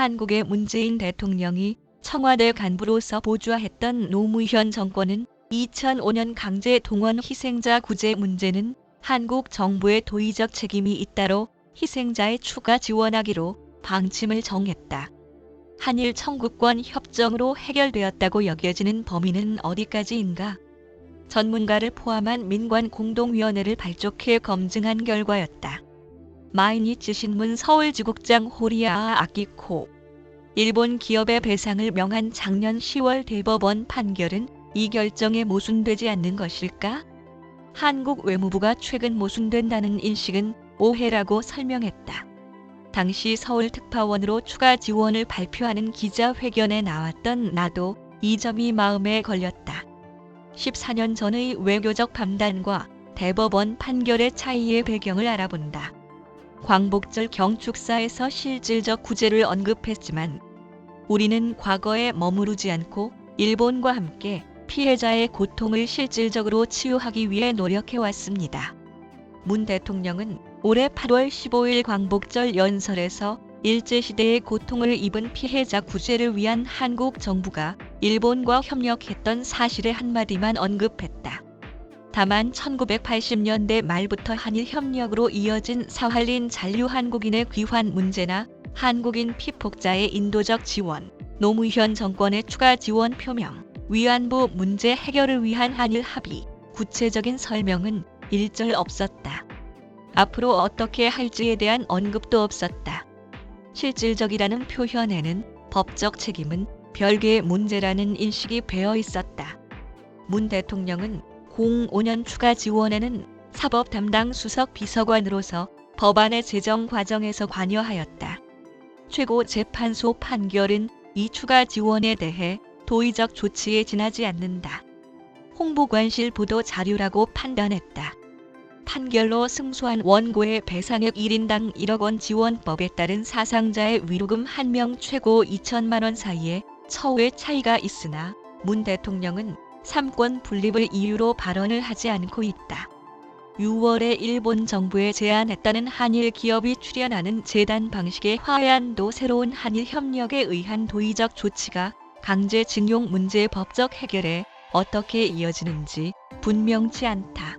한국의 문재인 대통령이 청와대 간부로서 보좌했던 노무현 정권은 2005년 강제 동원 희생자 구제 문제는 한국 정부의 도의적 책임이 잇따라 희생자에 추가 지원하기로 방침을 정했다. 한일 청구권 협정으로 해결되었다고 여겨지는 범위는 어디까지인가? 전문가를 포함한 민관 공동위원회를 발족해 검증한 결과였다. 마이니치 신문 서울지국장 호리야 아키코. 일본 기업의 배상을 명한 작년 10월 대법원 판결은 이 결정에 모순되지 않는 것일까? 한국 외무부가 최근 모순된다는 인식은 오해라고 설명했다. 당시 서울특파원으로 추가 지원을 발표하는 기자회견에 나왔던 나도 이 점이 마음에 걸렸다. 14년 전의 외교적 판단과 대법원 판결의 차이의 배경을 알아본다. 광복절 경축사에서 실질적 구제를 언급했지만 우리는 과거에 머무르지 않고 일본과 함께 피해자의 고통을 실질적으로 치유하기 위해 노력해왔습니다. 문 대통령은 올해 8월 15일 광복절 연설에서 일제시대의 고통을 입은 피해자 구제를 위한 한국 정부가 일본과 협력했던 사실의 한마디만 언급했다. 다만 1980년대 말부터 한일 협력으로 이어진 사할린 잔류 한국인의 귀환 문제나 한국인 피폭자의 인도적 지원, 노무현 정권의 추가 지원 표명, 위안부 문제 해결을 위한 한일 합의, 구체적인 설명은 일절 없었다. 앞으로 어떻게 할지에 대한 언급도 없었다. 실질적이라는 표현에는 법적 책임은 별개의 문제라는 인식이 배어 있었다. 문 대통령은 05년 추가 지원에는 사법 담당 수석 비서관으로서 법안의 제정 과정에서 관여하였다. 최고재판소 판결은 이 추가 지원에 대해 도의적 조치에 지나지 않는다. 홍보관실 보도 자료라고 판단했다. 판결로 승소한 원고의 배상액 1인당 1억 원 지원법에 따른 사상자의 위로금 1명 최고 2천만 원 사이에 처우의 차이가 있으나 문 대통령은 삼권 분립을 이유로 발언을 하지 않고 있다. 6월에 일본 정부에 제안했다는 한일 기업이 출연하는 재단 방식의 화해안도 새로운 한일 협력에 의한 도의적 조치가 강제징용 문제의 법적 해결에 어떻게 이어지는지 분명치 않다.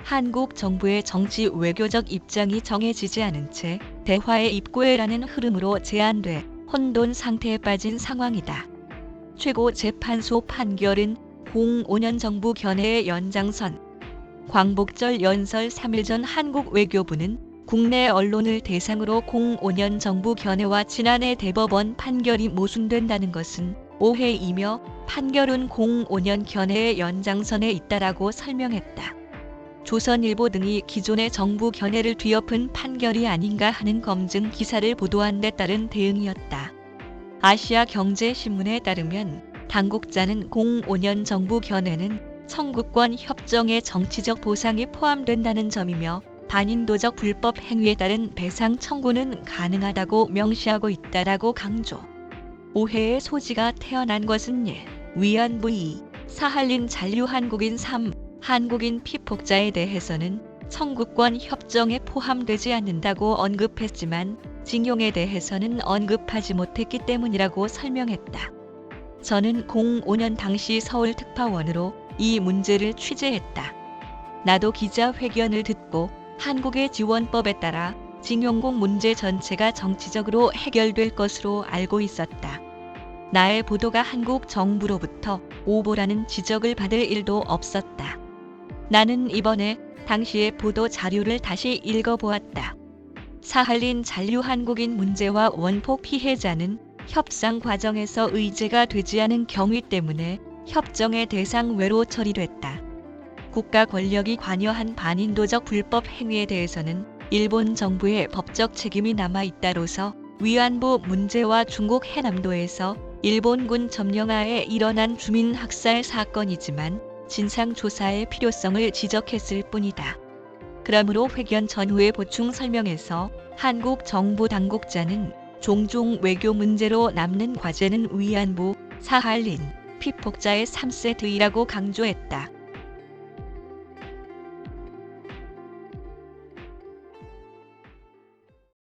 한국 정부의 정치 외교적 입장이 정해지지 않은 채 대화에 입구해라는 흐름으로 제안돼 혼돈 상태에 빠진 상황이다. 최고재판소 판결은 05년 정부 견해의 연장선. 광복절 연설 3일 전 한국 외교부는 국내 언론을 대상으로 05년 정부 견해와 지난해 대법원 판결이 모순된다는 것은 오해이며 판결은 05년 견해의 연장선에 있다라고 설명했다. 조선일보 등이 기존의 정부 견해를 뒤엎은 판결이 아닌가 하는 검증 기사를 보도한 데 따른 대응이었다. 아시아경제신문에 따르면 당국자는 05년 정부 견해는 청구권 협정의 정치적 보상이 포함된다는 점이며 반인도적 불법 행위에 따른 배상 청구는 가능하다고 명시하고 있다라고 강조. 오해의 소지가 태어난 것은 1. 위안부 2. 사할린 잔류 한국인 3. 한국인 피폭자에 대해서는 청구권 협정에 포함되지 않는다고 언급했지만 징용에 대해서는 언급하지 못했기 때문이라고 설명했다. 저는 05년 당시 서울특파원으로 이 문제를 취재했다. 나도 기자회견을 듣고 한국의 지원법에 따라 징용공 문제 전체가 정치적으로 해결될 것으로 알고 있었다. 나의 보도가 한국 정부로부터 오보라는 지적을 받을 일도 없었다. 나는 이번에 당시의 보도 자료를 다시 읽어보았다. 사할린 잔류 한국인 문제와 원폭 피해자는 협상 과정에서 의제가 되지 않은 경위 때문에 협정의 대상 외로 처리됐다. 국가 권력이 관여한 반인도적 불법 행위에 대해서는 일본 정부의 법적 책임이 남아있다로서 위안부 문제와 중국 해남도에서 일본군 점령하에 일어난 주민 학살 사건이지만 진상조사의 필요성을 지적했을 뿐이다. 그러므로 회견 전후의 보충 설명에서 한국 정부 당국자는 종종 외교 문제로 남는 과제는 위안부, 사할린, 피폭자의 3세트이라고 강조했다.